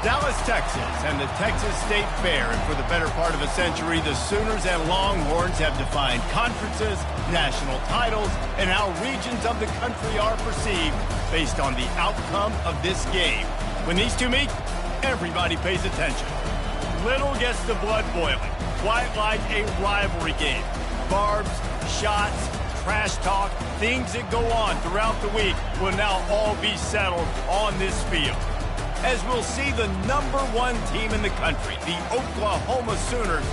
Dallas, Texas, and the Texas State Fair. And for the better part of a century, the Sooners and Longhorns have defined conferences, national titles, and how regions of the country are perceived based on the outcome of this game. When these two meet, everybody pays attention. Little gets the blood boiling, quite like a rivalry game. Barbs, shots, trash talk, things that go on throughout the week will now all be settled on this field. As we'll see the #1 team in the country, the Oklahoma Sooners,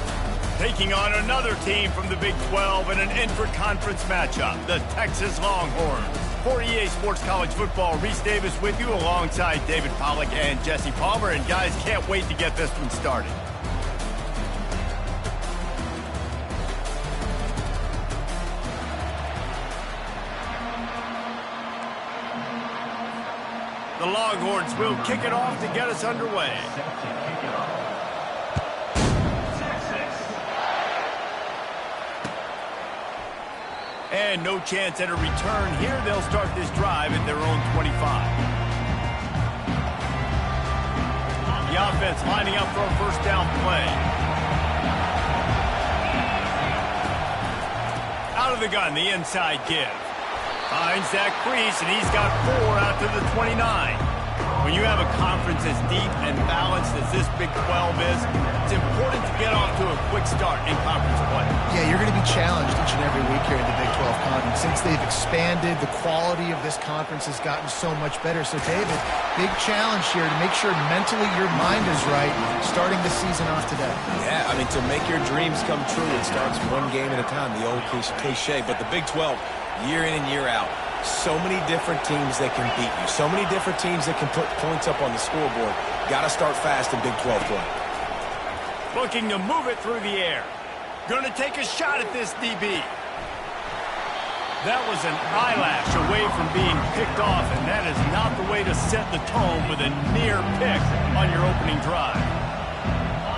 taking on another team from the Big 12 in an intra-conference matchup, the Texas Longhorns. For EA Sports College Football, Reese Davis with you alongside David Pollack and Jesse Palmer. And guys, can't wait to get this one started. The Longhorns will kick it off to get us underway. And no chance at a return here. They'll start this drive at their own 25. The offense lining up for a first down play. Out of the gun, the inside give. Finds that crease, and he's got 4 out to the 29. When you have a conference as deep and balanced as this Big 12 is, it's important to get off to a quick start in conference play. Yeah, you're going to be challenged each and every week here in the Big 12 Conference. Since they've expanded, the quality of this conference has gotten so much better. So, David, big challenge here to make sure mentally your mind is right starting the season off today. Yeah, I mean, to make your dreams come true, it starts one game at a time, the old cliche. But the Big 12, year in and year out, so many different teams that can beat you. So many different teams that can put points up on the scoreboard. Got to start fast in Big 12 play. Looking to move it through the air. Going to take a shot at this DB. That was an eyelash away from being picked off, and that is not the way to set the tone with a near pick on your opening drive.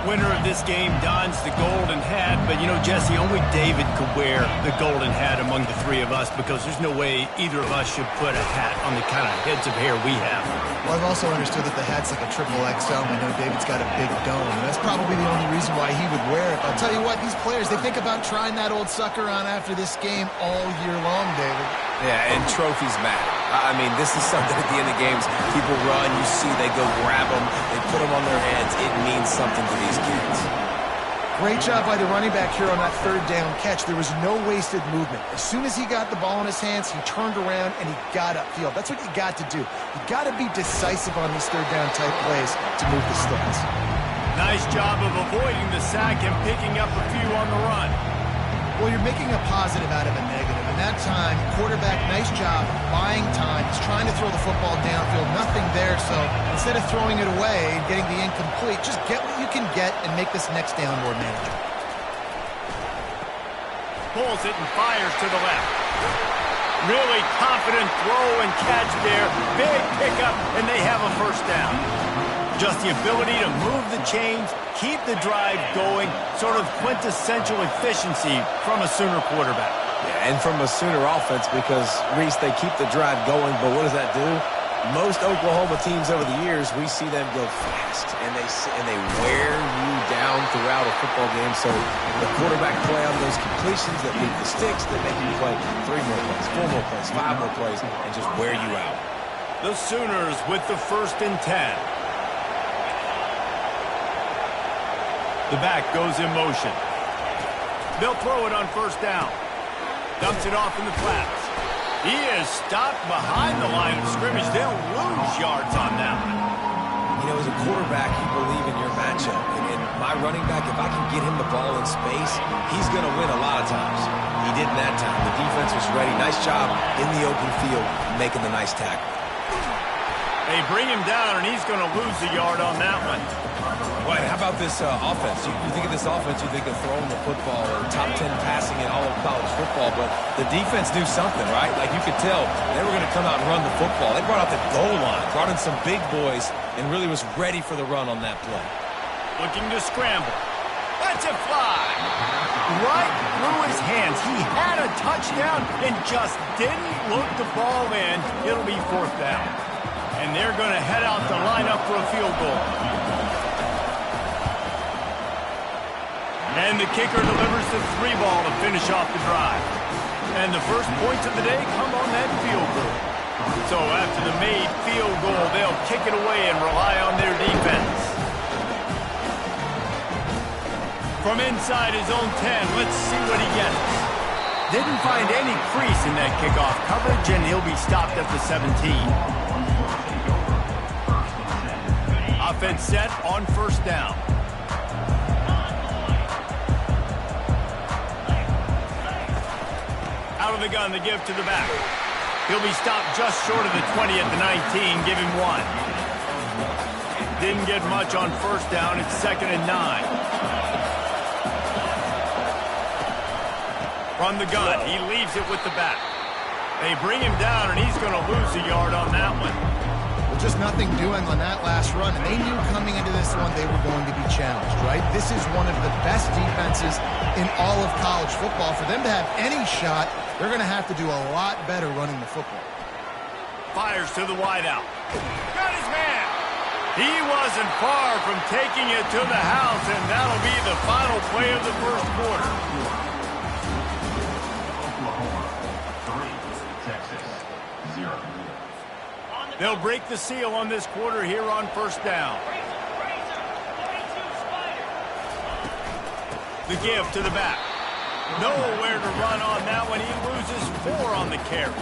Winner of this game dons the golden hat, but, you know, Jesse, only David could wear the golden hat among the three of us because there's no way either of us should put a hat on the kind of heads of hair we have. Well, I've also understood that the hat's like a triple XL. I know David's got a big dome, and that's probably the only reason why he would wear it. I'll tell you what, these players, they think about trying that old sucker on after this game all year long, David. Yeah, and trophies matter. I mean, this is something at the end of games. People run, you see, they go grab them, they put them on their heads. It means something to these kids. Great job by the running back here on that third down catch. There was no wasted movement. As soon as he got the ball in his hands, he turned around and he got upfield. That's what you got to do. You got to be decisive on these third down type plays to move the sticks. Nice job of avoiding the sack and picking up a few on the run. Well, you're making a positive out of a negative. And that time, quarterback, nice job buying time. He's trying to throw the football downfield. Nothing there, so instead of throwing it away and getting the incomplete, just get what you can get and make this next down more manageable. Pulls it and fires to the left. Really confident throw and catch there. Big pickup, and they have a first down. Just the ability to move the chains, keep the drive going, sort of quintessential efficiency from a Sooner quarterback. Yeah, and from a Sooner offense because, Reese, they keep the drive going, but what does that do? Most Oklahoma teams over the years, we see them go fast, and they wear you down throughout a football game. So the quarterback play on those completions that leave the sticks, that make you play 3 more plays, 4 more plays, 5 more plays, and just wear you out. The Sooners with the 1st and 10. The back goes in motion. They'll throw it on first down. Dumps it off in the flats. He is stopped behind the line of scrimmage. They'll lose yards on that one. You know, as a quarterback, you believe in your matchup. And my running back, if I can get him the ball in space, he's going to win a lot of times. He didn't that time. The defense was ready. Nice job in the open field making the nice tackle. They bring him down, and he's going to lose a yard on that one. Right, how about this offense? You think of this offense, you think of throwing the football or top 10 passing in all of college football, but the defense knew something, right? Like you could tell they were going to come out and run the football. They brought out the goal line, brought in some big boys, and really was ready for the run on that play. Looking to scramble. That's a fly. Right through his hands. He had a touchdown and just didn't look the ball in. It'll be 4th down. And they're going to head out to line up for a field goal. And the kicker delivers the 3 ball to finish off the drive. And the first points of the day come on that field goal. So after the made field goal, they'll kick it away and rely on their defense. From inside his own 10, let's see what he gets. Didn't find any crease in that kickoff coverage, and he'll be stopped at the 17. Offense set on first down. Out of the gun, the give to the back. He'll be stopped just short of the 20 at the 19, give him 1. Didn't get much on first down, it's 2nd and 9. From the gun, he leaves it with the back. They bring him down, and he's going to lose a yard on that one. Well, just nothing doing on that last run, and they knew coming into this one they were going to be challenged, right? This is one of the best defenses in all of college football. For them to have any shot, they're going to have to do a lot better running the football. Fires to the wideout. Got his man. He wasn't far from taking it to the house, and that'll be the final play of the first quarter. They'll break the seal on this quarter here on first down. The give to the back. Nowhere to run on that one. He loses 4 on the carry.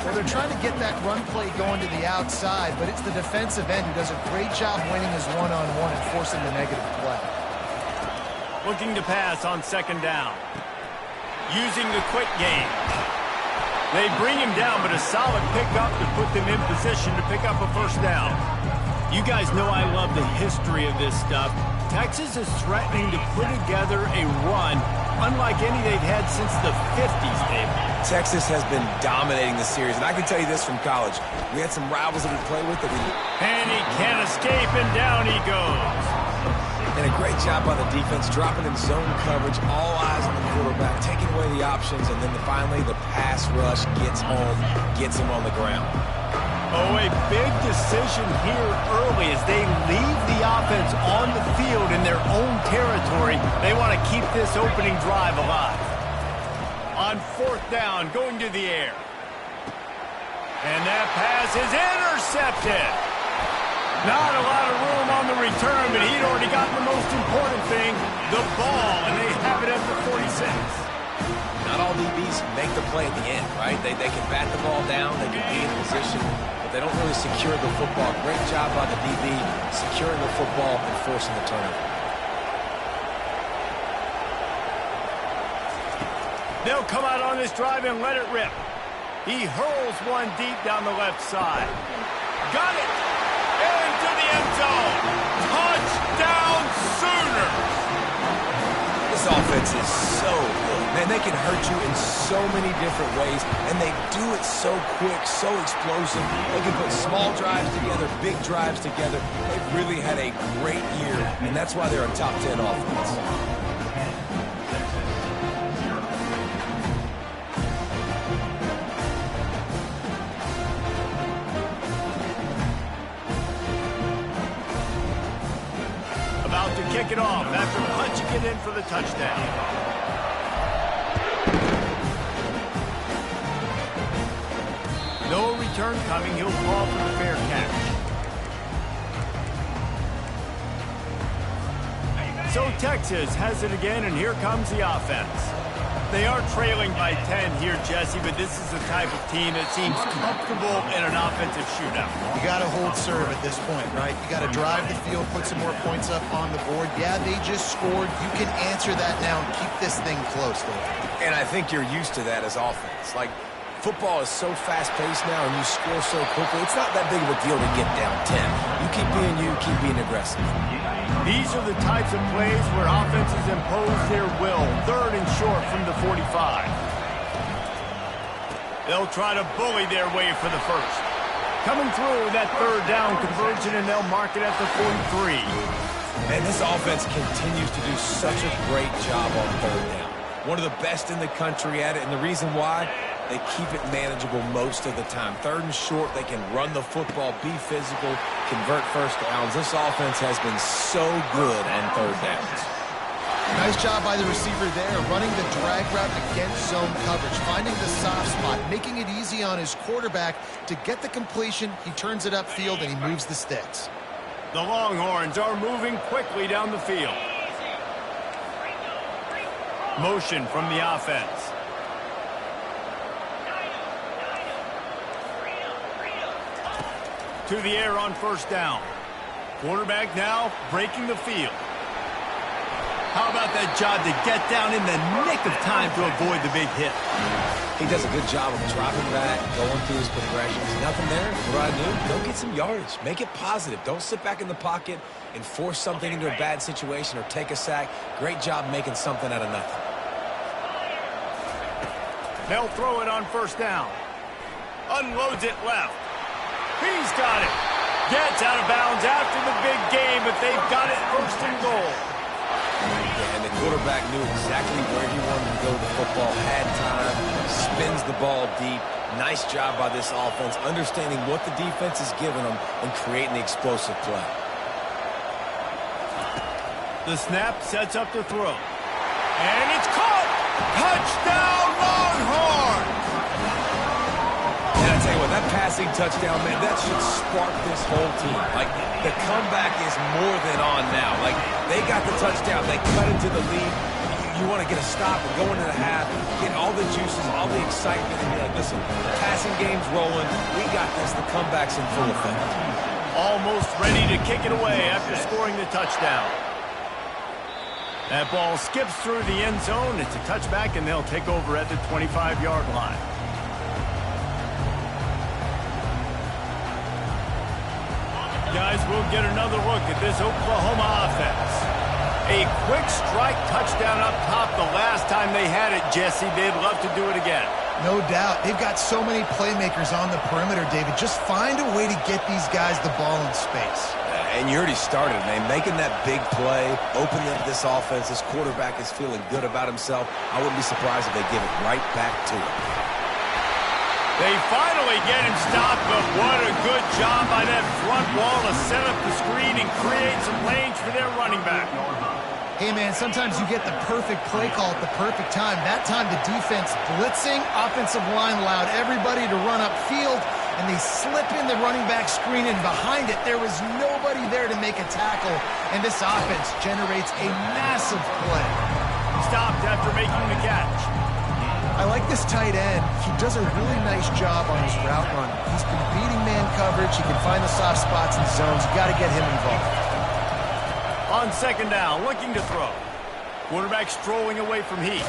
Well, they're trying to get that run play going to the outside, but it's the defensive end who does a great job winning his one-on-one and forcing the negative play. Looking to pass on 2nd down. Using the quick game. They bring him down, but a solid pickup to put them in position to pick up a first down. You guys know I love the history of this stuff. Texas is threatening to put together a run unlike any they've had since the 50s, Dave. Texas has been dominating the series, and I can tell you this from college. We had some rivals that we played with that we... And he can't escape, and down he goes. And a great job by the defense, dropping in zone coverage, all eyes on the quarterback, taking away the options, and then finally the pass rush gets home, gets him on the ground. Oh, a big decision here early as they leave the offense on the field in their own territory. They want to keep this opening drive alive. On 4th down, going to the air. And that pass is intercepted. Not a lot of room on the return, but he'd already gotten the most important thing, the ball, and they have it at the 46. Not all DBs make the play at the end, right? They can bat the ball down, they can be in position, but they don't really secure the football. Great job by the DB securing the football and forcing the turnover. They'll come out on this drive and let it rip. He hurls one deep down the left side. Got it! Into the end zone. Touchdown Sooners! This offense is so good. Man, they can hurt you in so many different ways, and they do it so quick, so explosive. They can put small drives together, big drives together. They've really had a great year, and that's why they're a top 10 offense. To kick it off after punching it in for the touchdown. No return coming. He'll call for the fair catch. So Texas has it again, and here comes the offense. They are trailing by 10 here, Jesse, but this is the type of team that seems comfortable in an offensive shootout. You got to hold serve at this point, right? You got to drive the field, put some more points up on the board. Yeah, they just scored. You can answer that now and keep this thing close, though. And I think you're used to that as offense. Like, football is so fast-paced now, and you score so quickly. It's not that big of a deal to get down 10. You keep being aggressive. These are the types of plays where offenses impose their will. 3rd and short from the 45. They'll try to bully their way for the first. Coming through that 3rd down conversion, and they'll mark it at the 43. And this offense continues to do such a great job on 3rd down. One of the best in the country at it, and the reason why, They keep it manageable most of the time. 3rd and short, they can run the football, be physical, convert first downs. This offense has been so good on 3rd downs. Nice job by the receiver there, running the drag route against zone coverage, finding the soft spot, making it easy on his quarterback to get the completion. He turns it upfield, and he moves the sticks. The Longhorns are moving quickly down the field. Motion from the offense. To the air on 1st down. Quarterback now breaking the field. How about that job to get down in the nick of time to avoid the big hit? He does a good job of dropping back, going through his progressions. Nothing there. What do? Go get some yardage. Make it positive. Don't sit back in the pocket and force something into a bad situation or take a sack. Great job making something out of nothing. They'll throw it on 1st down. Unloads it left. He's got it. Gets out of bounds after the big game, but they've got it 1st and goal. Yeah, and the quarterback knew exactly where he wanted to go with the football, had time, spins the ball deep. Nice job by this offense, understanding what the defense is giving them and creating the explosive play. The snap sets up the throw. And it's caught! Touchdown, Longhorns! And I tell you what, that passing touchdown, man, that should spark this whole team. Like, the comeback is more than on now. Like, they got the touchdown. They cut into the lead. You want to get a stop and go into the half, get all the juices, all the excitement, and be like, listen, the passing game's rolling. We got this. The comeback's in full effect. Almost ready to kick it away after scoring the touchdown. That ball skips through the end zone. It's a touchback, and they'll take over at the 25-yard line. Guys, we'll get another look at this Oklahoma offense. A quick strike touchdown up top the last time they had it, Jesse. They'd love to do it again. No doubt. They've got so many playmakers on the perimeter, David. Just find a way to get these guys the ball in space. And you already started, man. Making that big play, opening up this offense. This quarterback is feeling good about himself. I wouldn't be surprised if they give it right back to him. They finally get him stopped, but what a good job by that front wall to set up the screen and create some lanes for their running back. Hey, man, sometimes you get the perfect play call at the perfect time. That time the defense blitzing, offensive line allowed everybody to run upfield, and they slip in the running back screen, and behind it there was nobody there to make a tackle, and this offense generates a massive play. Stopped after making the catch. I like this tight end. He does a really nice job on his route run. He's been beating man coverage. He can find the soft spots and zones. You got to get him involved. On 2nd down, looking to throw. Quarterback strolling away from Heath.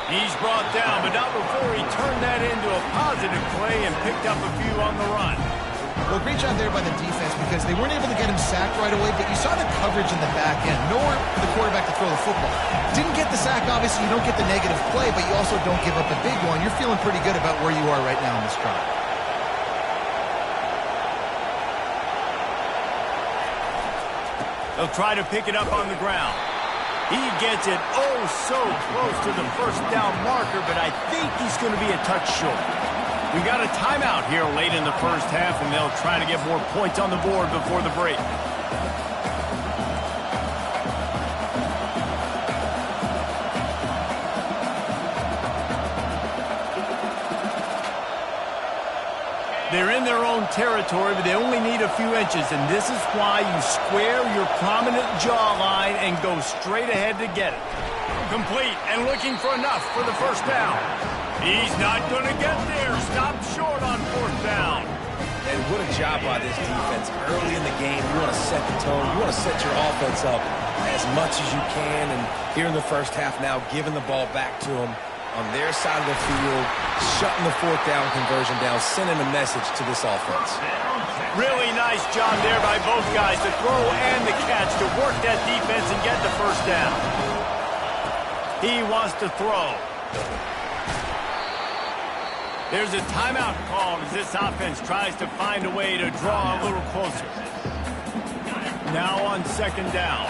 He's brought down, but not before he turned that into a positive play and picked up a few on the run. Well, great job there by the defense because they weren't able to get him sacked right away, but you saw the coverage in the back end. Nowhere for the quarterback to throw the football. Didn't get the sack, obviously. You don't get the negative play, but you also don't give up a big one. You're feeling pretty good about where you are right now in this drive. They'll try to pick it up on the ground. He gets it oh so close to the 1st down marker, but I think he's going to be a touch short. We got a timeout here late in the 1st half, and they'll try to get more points on the board before the break. They're in their own territory, but they only need a few inches, and this is why you square your prominent jawline and go straight ahead to get it. Complete and looking for enough for the 1st down. He's not going to get there. Stopped short on 4th down. And what a job by this defense. Early in the game, you want to set the tone. You want to set your offense up as much as you can. And here in the 1st half now, giving the ball back to them on their side of the field, shutting the 4th down conversion down, sending a message to this offense. Really nice job there by both guys, the throw and the catch, to work that defense and get the 1st down. He wants to throw. There's a timeout called as this offense tries to find a way to draw a little closer. Now on 2nd down.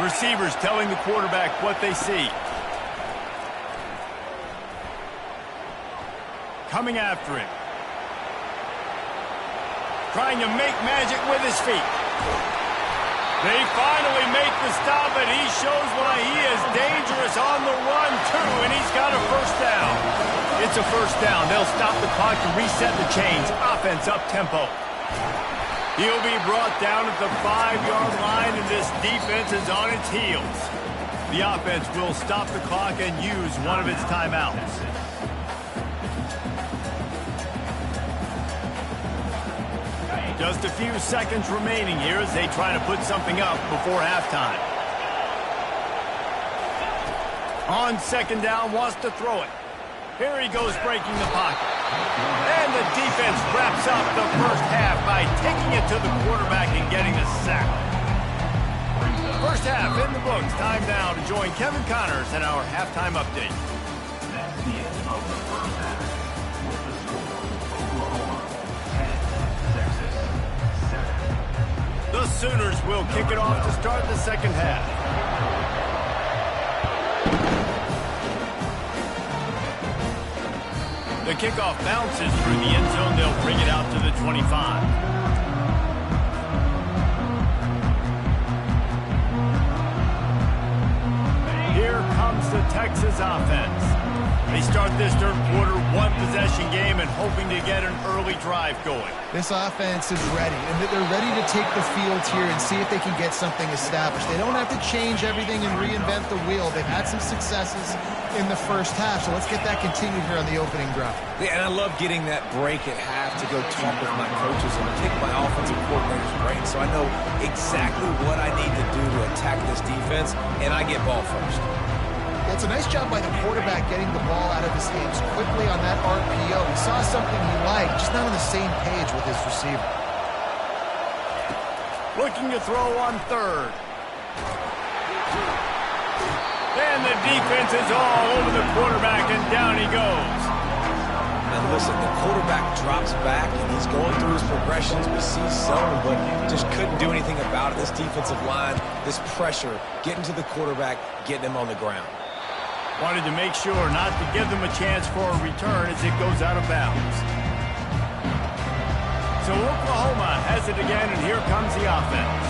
receivers telling the quarterback what they see. Coming after him. Trying to make magic with his feet. They finally make the stop, and he shows why he is dangerous on the run, too, and he's got a first down. It's a first down. They'll stop the clock to reset the chains. Offense up-tempo. He'll be brought down at the 5-yard line, and this defense is on its heels. The offense will stop the clock and use one of its timeouts. Just a few seconds remaining here as they try to put something up before halftime. On second down, wants to throw it. Here he goes breaking the pocket. And the defense wraps up the first half by taking it to the quarterback and getting a sack. First half in the books. Time now to join Kevin Connors in our halftime update. That's the end of the first half. With the score, Oklahoma 10, Texas 7. The Sooners will kick it off to start the second half. The kickoff bounces through the end zone. They'll bring it out to the 25. Here comes the Texas offense. They start this third quarter one-possession game and hoping to get an early drive going. This offense is ready, and they're ready to take the field here and see if they can get something established. They don't have to change everything and reinvent the wheel. They've had some successes in the first half, so let's get that continued here on the opening drive. Yeah, and I love getting that break at half to go talk with my coaches and pick my offensive coordinator's brain so I know exactly what I need to do to attack this defense, and I get ball first. Well, it's a nice job by the quarterback getting the ball out of his hands quickly on that RPO. He saw something he liked, just not on the same page with his receiver. Looking to throw on third. And the defense is all over the quarterback, and down he goes. And listen, the quarterback drops back, and he's going through his progressions. We see zone, but just couldn't do anything about it. This defensive line, this pressure, getting to the quarterback, getting him on the ground. Wanted to make sure not to give them a chance for a return as it goes out of bounds. So Oklahoma has it again, and here comes the offense.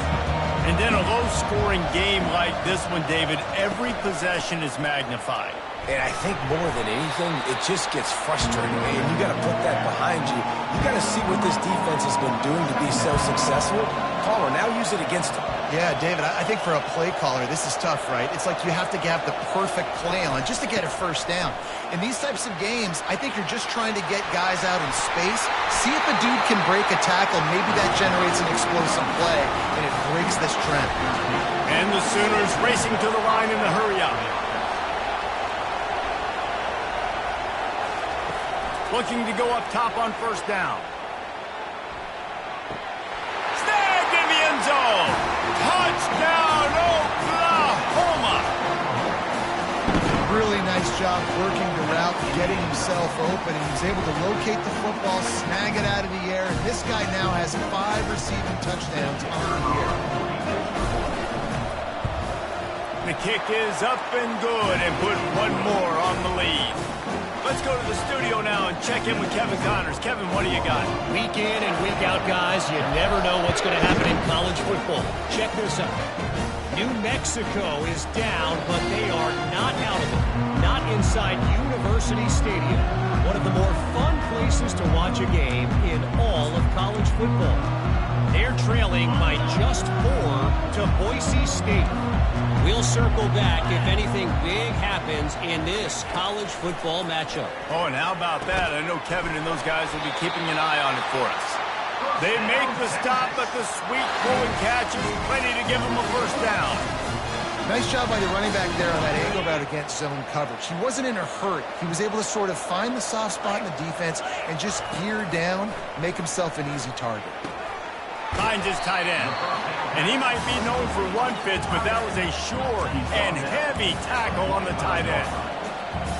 And in a low-scoring game like this one, David, every possession is magnified. And I think more than anything, it just gets frustrating, man. You got to put that behind you. You got to see what this defense has been doing to be so successful. Caller, now use it against them. Yeah, David, I think for a play caller, this is tough, right? It's like you have to have the perfect play on just to get a first down. In these types of games, I think you're just trying to get guys out in space, see if a dude can break a tackle. Maybe that generates an explosive play, and it breaks this trend. And the Sooners racing to the line in the hurry-up. Looking to go up top on first down. Snagged in the end zone. Touchdown, Oklahoma. Really nice job working the route, getting himself open, and he's able to locate the football, snag it out of the air, and this guy now has 5 receiving touchdowns on the year. The kick is up and good and put one more on the lead. Let's go to the studio now and check in with Kevin Connors. Kevin, what do you got? Week in and week out, guys, you never know what's going to happen in college football. Check this out. New Mexico is down, but they are not out of it. Not inside University Stadium, one of the more fun places to watch a game in all of college football. They're trailing by just 4 to Boise State. We'll circle back if anything big happens in this college football matchup. Oh, and how about that? I know Kevin and those guys will be keeping an eye on it for us. They make the stop, but the sweet throw and catch is plenty to give them a first down. Nice job by the running back there on that angle route against zone coverage. He wasn't in a hurry. He was able to sort of find the soft spot in the defense and just gear down, make himself an easy target. Finds his tight end. And he might be known for one pitch, but that was a sure and heavy tackle on the tight end.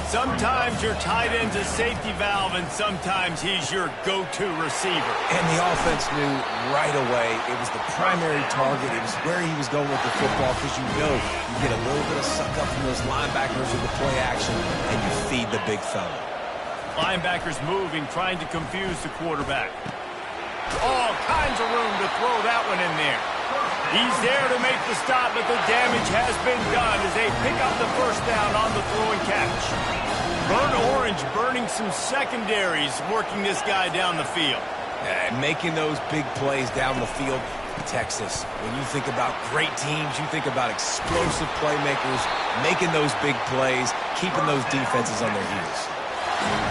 Sometimes your tight end's a safety valve, and sometimes he's your go-to receiver. And the offense knew right away it was the primary target. It was where he was going with the football, because you know you get a little bit of suck up from those linebackers with the play action, and you feed the big fella. Linebackers moving, trying to confuse the quarterback. All kinds of room to throw that one in there. He's there to make the stop, but the damage has been done as they pick up the first down on the throw and catch. Burnt Orange burning some secondaries, working this guy down the field. And making those big plays down the field. Texas, when you think about great teams, you think about explosive playmakers, making those big plays, keeping those defenses on their heels.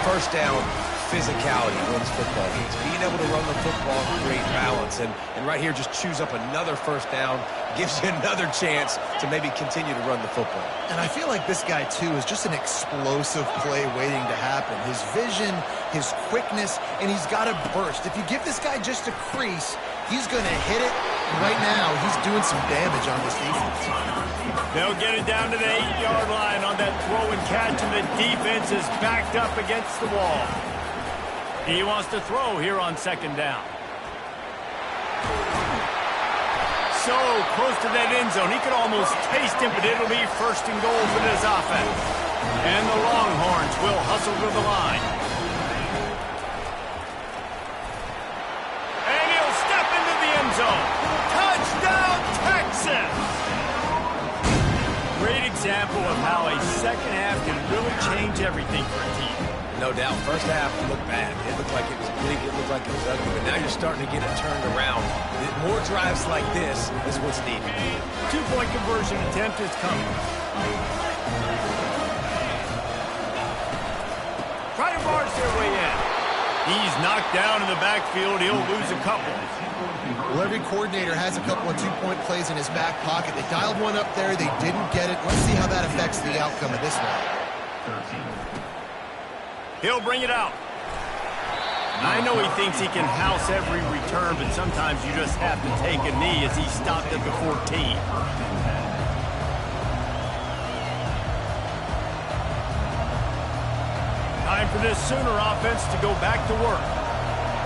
First down, physicality wins football games. Being able to run the football and create balance. And right here, just choose up another first down, gives you another chance to maybe continue to run the football. And I feel like this guy, too, is just an explosive play waiting to happen. His vision, his quickness, and he's got a burst. If you give this guy just a crease, he's going to hit it. And right now, he's doing some damage on this defense. They'll get it down to the 8-yard line on that throw and catch, and the defense is backed up against the wall. He wants to throw here on second down. So close to that end zone. He could almost taste it, but it'll be first and goal for this offense. And the Longhorns will hustle to the line. And he'll step into the end zone. Touchdown, Texas! Great example of how a second half can really change everything for a team. No doubt. First half looked bad. It looked like it was bleak. It looked like it was ugly. But now you're starting to get it turned around. More drives like this is what's needed. 2-point conversion attempt is coming. Trying to barge their way in. He's knocked down in the backfield. He'll lose a couple. Well, every coordinator has a couple of 2-point plays in his back pocket. They dialed one up there. They didn't get it. Let's see how that affects the outcome of this one. He'll bring it out. I know he thinks he can house every return, but sometimes you just have to take a knee as he stopped at the 14. Time for this Sooner offense to go back to work.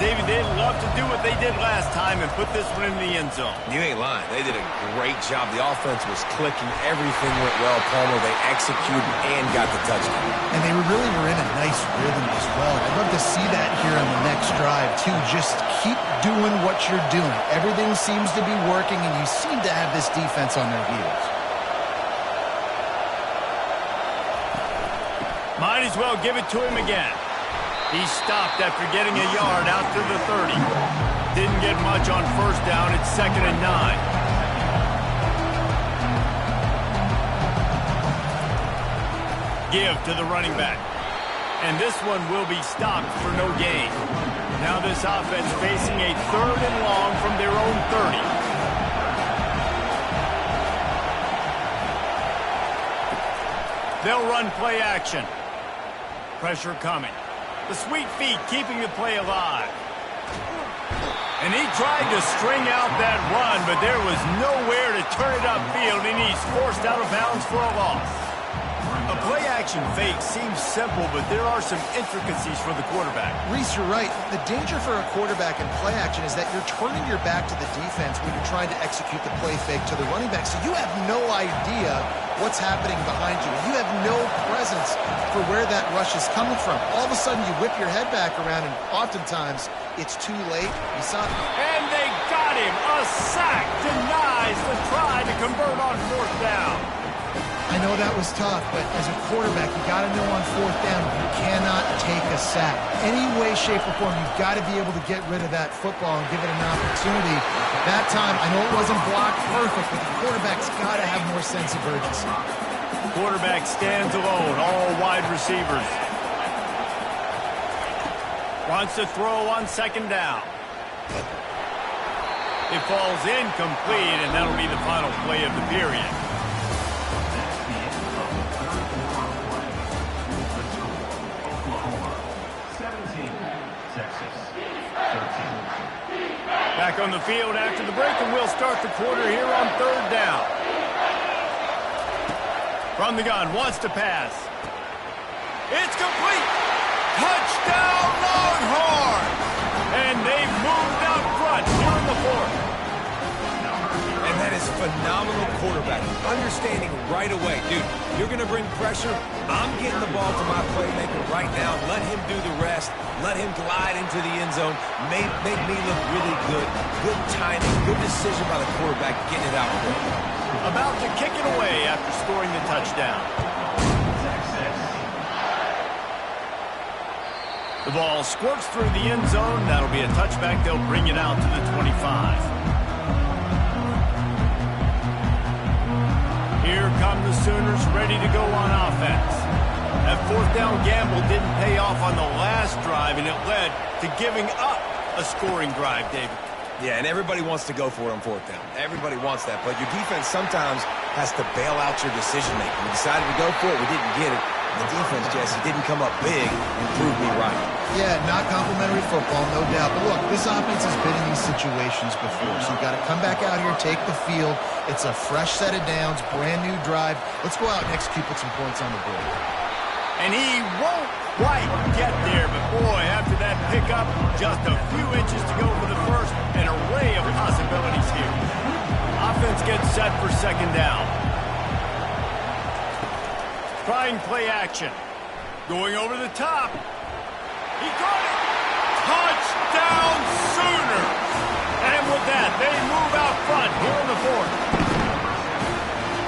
David, they'd love to do what they did last time and put this one in the end zone. You ain't lying. They did a great job. The offense was clicking. Everything went well. Palmer, they executed and got the touchdown. And they really were in a nice rhythm as well. I'd love to see that here on the next drive, too. Just keep doing what you're doing. Everything seems to be working, and you seem to have this defense on their heels. Might as well give it to him again. He stopped after getting a yard out to the 30. Didn't get much on first down. It's 2nd and 9. Give to the running back. And this one will be stopped for no gain. Now this offense facing a 3rd and long from their own 30. They'll run play action. Pressure coming. The sweet feet keeping the play alive. And he tried to string out that run, but there was nowhere to turn it upfield, and he's forced out of bounds for a loss. A play-action fake seems simple, but there are some intricacies for the quarterback. Reese, you're right. The danger for a quarterback in play action is that you're turning your back to the defense when you're trying to execute the play fake to the running back. So you have no idea what's happening behind you. You have no presence for where that rush is coming from. All of a sudden, you whip your head back around, and oftentimes it's too late. You saw it. And they got him. A sack denies the try to convert on 4th down. I know that was tough, but as a quarterback, you got to know on 4th down, you cannot take a sack. Any way, shape, or form, you've got to be able to get rid of that football and give it an opportunity. That time, I know it wasn't blocked perfect, but the quarterback's got to have more sense of urgency. Quarterback stands alone, all wide receivers. Wants to throw on 2nd down. It falls incomplete, and that'll be the final play of the period. Back on the field after the break, and we'll start the quarter here on 3rd down. From the gun, wants to pass. It's complete. Touchdown, Longhorns! And they've moved out front here in the fourth. And that is phenomenal quarterback. Understanding right away, dude, you're going to bring pressure. I'm getting the ball to my playmaker right now. Let him do the rest. Let him glide into the end zone. Make me look really good. Good timing. Good decision by the quarterback getting it out quick. About to kick it away after scoring the touchdown. The ball squirts through the end zone. That'll be a touchback. They'll bring it out to the 25. Here come the Sooners ready to go on offense. That fourth down gamble didn't pay off on the last drive, and it led to giving up a scoring drive, David. Yeah, and everybody wants to go for it on fourth down. Everybody wants that, but your defense sometimes has to bail out your decision-making. We decided to go for it. We didn't get it. The defense, Jesse, didn't come up big and prove me right. Yeah, not complimentary football, no doubt. But look, this offense has been in these situations before, so you've got to come back out here, take the field. It's a fresh set of downs, brand new drive. Let's go out and execute, put some points on the board. And he won't quite get there, but boy, after that pickup, just a few inches to go for the first, an array of possibilities here. Offense gets set for second down. Trying play action. Going over the top. He got it. Touchdown Sooners. And with that, they move out front here in the fourth.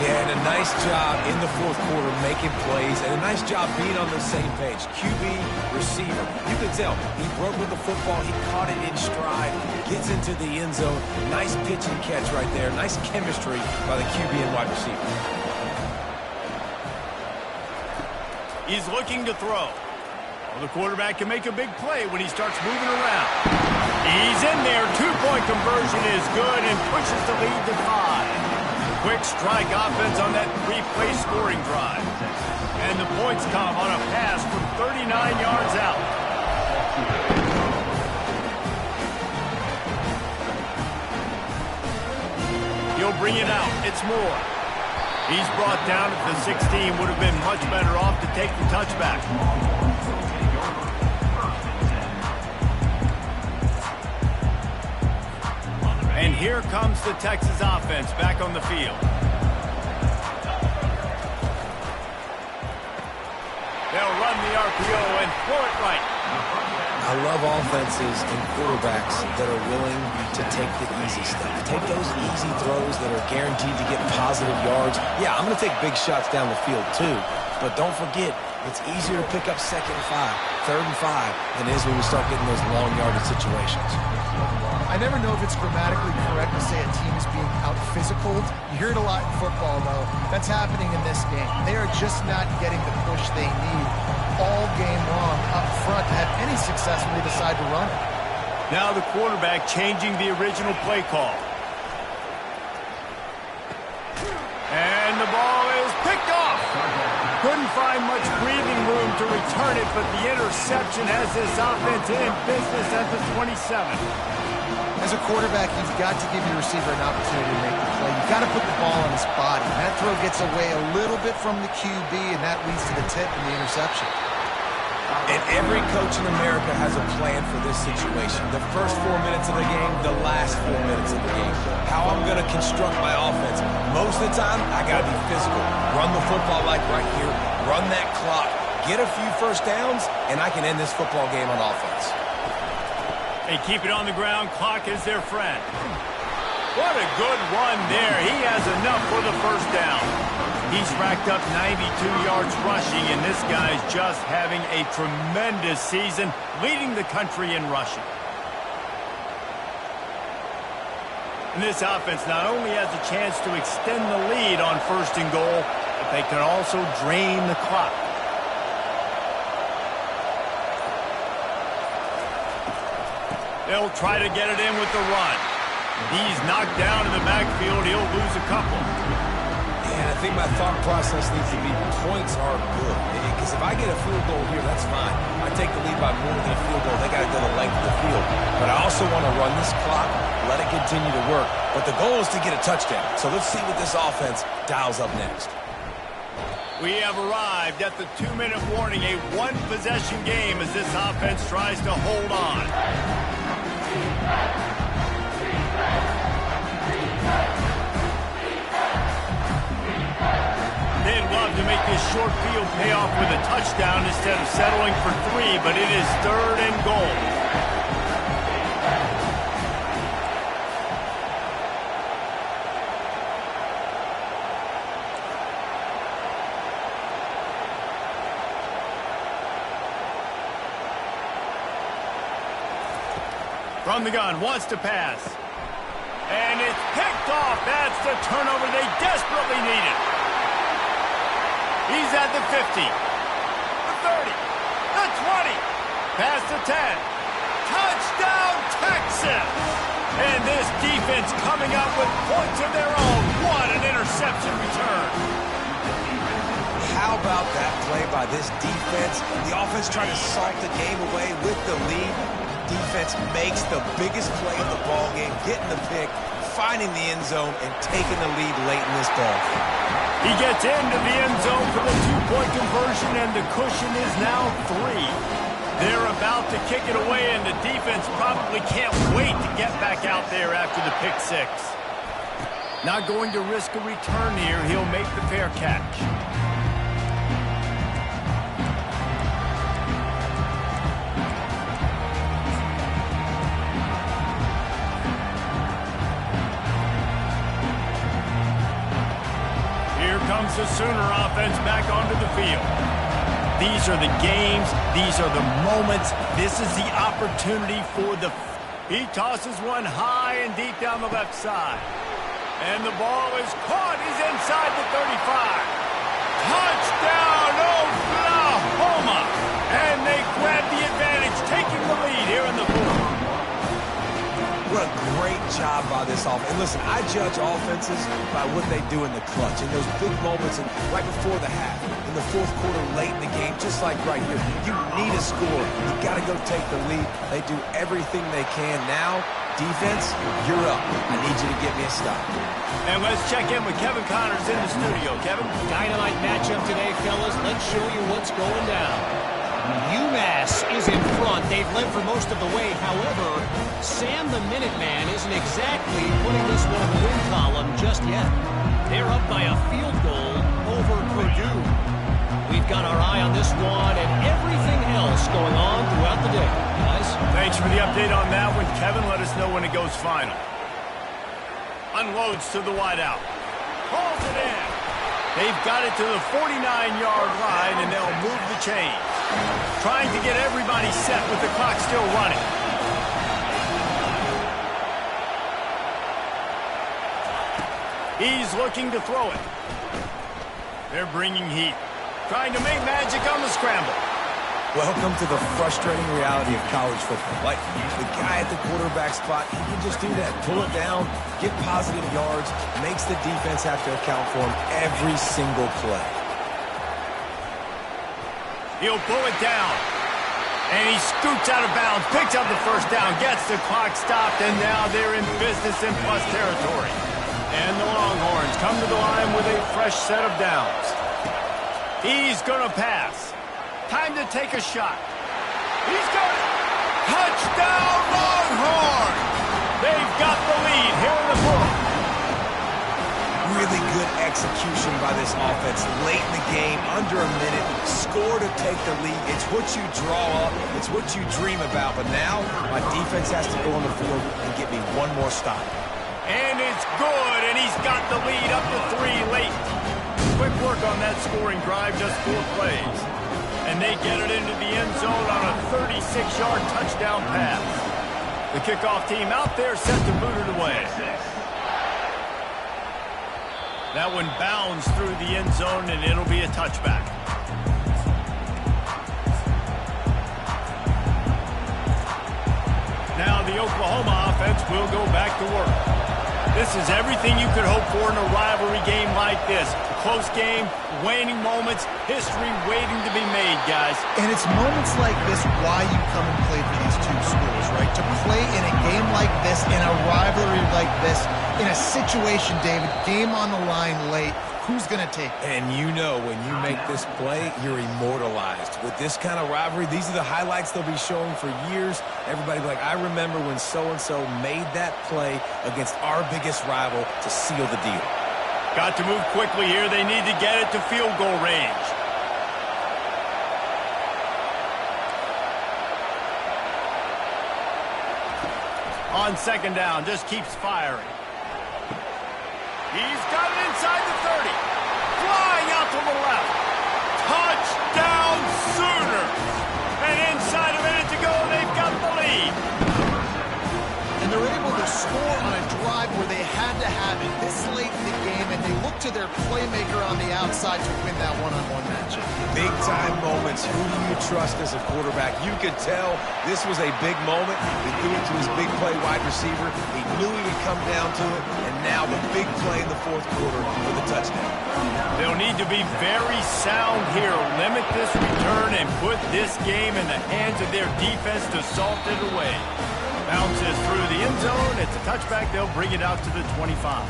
Yeah, and a nice job in the fourth quarter making plays, and a nice job being on the same page. QB, receiver. You can tell he broke with the football. He caught it in stride. Gets into the end zone. Nice pitch and catch right there. Nice chemistry by the QB and wide receiver. He's looking to throw. Well, the quarterback can make a big play when he starts moving around. He's in there. Two-point conversion is good and pushes the lead to 5. Quick strike offense on that three-play scoring drive. And the points come on a pass from 39 yards out. He'll bring it out. It's Moore. He's brought down at the 16. Would have been much better off to take the touchback. And here comes the Texas offense back on the field. They'll run the RPO and throw it right. I love offenses and quarterbacks that are willing to take the easy stuff. Take those easy throws that are guaranteed to get positive yards. Yeah, I'm going to take big shots down the field too. But don't forget, it's easier to pick up 2nd and 5, 3rd and 5 than it is when we start getting those long yardage situations. I never know if it's grammatically correct to say a team is being out-physicaled. You hear it a lot in football, though. That's happening in this game. They are just not getting the push they need all game long up front to have any success when they decide to run it. Now the quarterback changing the original play call. And the ball is picked off. Couldn't find much breathing room to return it, but the interception has this offense in business at the 27. As a quarterback, you've got to give your receiver an opportunity to make the play. You've got to put the ball on his body. That throw gets away a little bit from the QB, and that leads to the tip and the interception. And every coach in America has a plan for this situation. The first 4 minutes of the game, the last 4 minutes of the game. How I'm going to construct my offense. Most of the time, I got to be physical. Run the football like right here. Run that clock. Get a few first downs, and I can end this football game on offense. They keep it on the ground. Clock is their friend. What a good run there. He has enough for the first down. He's racked up 92 yards rushing, and this guy's just having a tremendous season, leading the country in rushing. And this offense not only has a chance to extend the lead on 1st and goal, but they can also drain the clock. They'll try to get it in with the run. He's knocked down in the backfield. He'll lose a couple. Yeah, I think my thought process needs to be points are good. Because if I get a field goal here, that's fine. I take the lead by more than a field goal. They got to go the length of the field. But I also want to run this clock, let it continue to work. But the goal is to get a touchdown. So let's see what this offense dials up next. We have arrived at the 2-minute warning, a one-possession game as this offense tries to hold on. They'd love to make this short field pay off with a touchdown instead of settling for 3, but it is 3rd and goal. From the gun, wants to pass. And it's picked off. That's the turnover they desperately needed. He's at the 50, the 30, the 20, past the 10. Touchdown, Texas! And this defense coming up with points of their own. What an interception return. How about that play by this defense? The offense trying to salt the game away with the lead. Defense makes the biggest play of the ball game, getting the pick, finding the end zone, and taking the lead late in this ball. He gets into the end zone for the 2-point conversion, and the cushion is now 3. They're about to kick it away, and the defense probably can't wait to get back out there after the pick 6. Not going to risk a return here. He'll make the fair catch. Comes the Sooner offense back onto the field. These are the games. These are the moments. This is the opportunity for the... He tosses one high and deep down the left side. And the ball is caught. He's inside the 35. Touchdown, Oklahoma! And they grab the advantage, taking the lead here in the 4th. What a great job by this offense. And listen, I judge offenses by what they do in the clutch, in those big moments and right before the half, in the 4th quarter, late in the game, just like right here. You need a score. You got to go take the lead. They do everything they can. Now, defense, you're up. I need you to get me a stop. And let's check in with Kevin Connors in the studio. Kevin? Dynamite matchup today, fellas. Let's show you what's going down. UMass is in front. They've led for most of the way. However, Sam the Minuteman isn't exactly putting this one in the win column just yet. They're up by a field goal over Purdue. We've got our eye on this one and everything else going on throughout the day. Guys? Thanks for the update on that one, Kevin. Let us know when it goes final. Unloads to the wideout. Calls it in. They've got it to the 49-yard line, and they'll move the chains. Trying to get everybody set with the clock still running. He's looking to throw it. They're bringing heat. Trying to make magic on the scramble. Welcome to the frustrating reality of college football. Like, the guy at the quarterback spot, he can just do that. Pull it down, get positive yards, makes the defense have to account for him every single play. He'll pull it down. And he scoots out of bounds, picks up the first down, gets the clock stopped, and now they're in business in plus territory. And the Longhorns come to the line with a fresh set of downs. He's going to pass. Time to take a shot. He's got it. Touchdown, Longhorns! They've got the lead here in the 4th. Really good execution by this offense late in the game, under a minute, score to take the lead. It's what you draw up, it's what you dream about, but now my defense has to go on the field and get me one more stop. And it's good, and he's got the lead up to 3 late. Quick work on that scoring drive, just 4 plays. And they get it into the end zone on a 36-yard touchdown pass. The kickoff team out there set to boot it away. That one bounds through the end zone, and it'll be a touchback. Now the Oklahoma offense will go back to work. This is everything you could hope for in a rivalry game like this. Close game, waning moments, history waiting to be made, guys. And it's moments like this why you come and play for these two schools, right? To play in a game like this, in a rivalry like this, in a situation, David, game on the line late, Who's going to take it? And you know when you make this play, you're immortalized. With this kind of rivalry, these are the highlights they'll be showing for years. Everybody be like, I remember when so-and-so made that play against our biggest rival to seal the deal. Got to move quickly here. They need to get it to field goal range. On second down, just keeps firing. He's got it inside the 30. Flying out to the left. Touchdown Sooners. And inside a minute to go, they've got the lead. And they're able to score on a drive where they had to have it this late in the game, and they look to their playmaker on the outside to win that one-on-one matchup. Big-time moments. Who do you trust as a quarterback? You could tell this was a big moment. He threw it to his big play wide receiver. He knew he would come down to it, and now the big play in the fourth quarter for the touchdown. They'll need to be very sound here. Limit this return and put this game in the hands of their defense to salt it away. Bounces through the end zone. It's a touchback. They'll bring it out to the 25.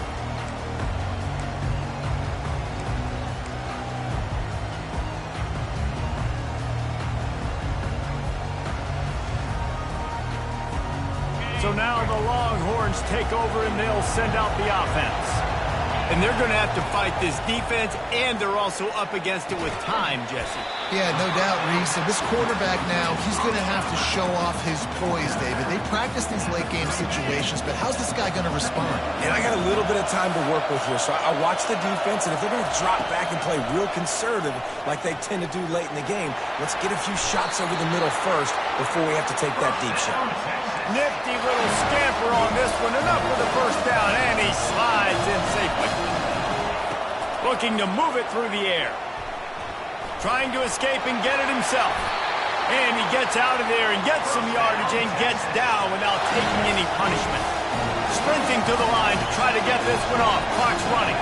So now the Longhorns take over and they'll send out the offense. And they're going to have to fight this defense, and they're also up against it with time, Jesse. Yeah, no doubt, Reese. And this quarterback now, he's going to have to show off his poise, David. They practice these late-game situations, but how's this guy going to respond? And I got a little bit of time to work with here, so I watch the defense, and if they're going to drop back and play real conservative like they tend to do late in the game, let's get a few shots over the middle first before we have to take that deep shot. Nifty little scamper on this one. Enough for the first down, and he slides in safely. Looking to move it through the air. Trying to escape and get it himself. And he gets out of there and gets some yardage and gets down without taking any punishment. Sprinting to the line to try to get this one off. Clock's running.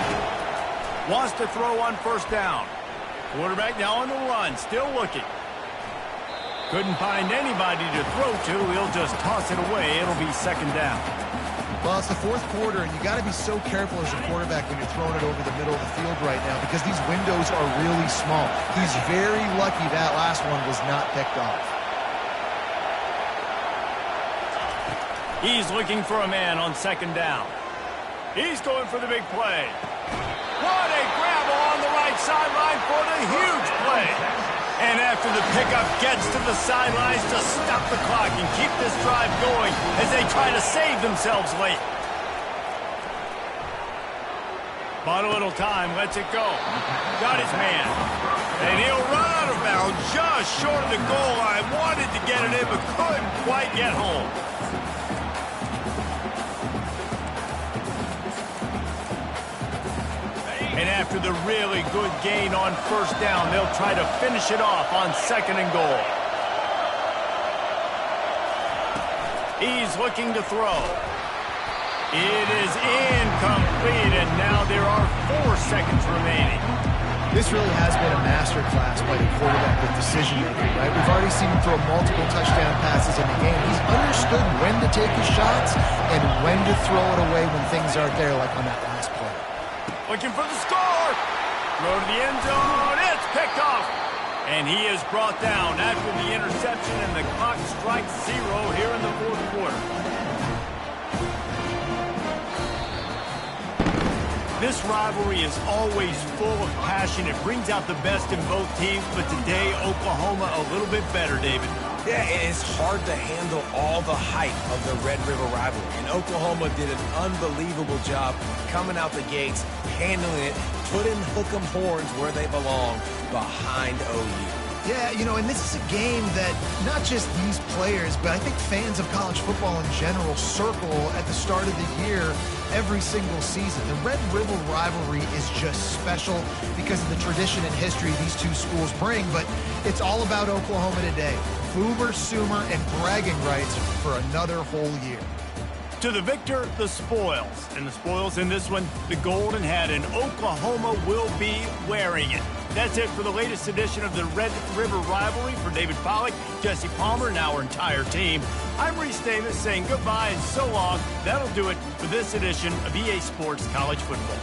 Wants to throw on first down. Quarterback now on the run, still looking. Couldn't find anybody to throw to. He'll just toss it away. It'll be second down. Well, it's the fourth quarter, and you got to be so careful as a quarterback when you're throwing it over the middle of the field right now because these windows are really small. He's very lucky that last one was not picked off. He's looking for a man on second down. He's going for the big play. What a grab on the right sideline for the huge play. And after the pickup gets to the sidelines to stop the clock and keep this drive going as they try to save themselves late. Bought a little time, lets it go. Got his man. And he'll run out of bounds just short of the goal line. Wanted to get it in, but couldn't quite get home. And after the really good gain on first down, they'll try to finish it off on second and goal. He's looking to throw. It is incomplete, and now there are 4 seconds remaining. This really has been a masterclass by the quarterback with decision-making, right? We've already seen him throw multiple touchdown passes in the game. He's understood when to take his shots and when to throw it away when things aren't there, like on that last play. Looking for the score. Throw to the end zone. It's picked off. And he is brought down after the interception, and the clock strikes 0 here in the fourth quarter. This rivalry is always full of passion. It brings out the best in both teams, but today, Oklahoma a little bit better, David. Yeah, it's hard to handle all the hype of the Red River rivalry. And Oklahoma did an unbelievable job coming out the gates, handling it, putting Hook'em horns where they belong, behind OU. Yeah, you know, and this is a game that not just these players, but I think fans of college football in general circle at the start of the year every single season. The Red River rivalry is just special because of the tradition and history these two schools bring, but it's all about Oklahoma today. Boomer, Sumer, and bragging rights for another whole year. To the victor, the spoils. And the spoils in this one, the golden hat, and Oklahoma will be wearing it. That's it for the latest edition of the Red River rivalry. For David Pollack, Jesse Palmer, and our entire team, I'm Reese Davis saying goodbye and so long. That'll do it for this edition of EA Sports College Football.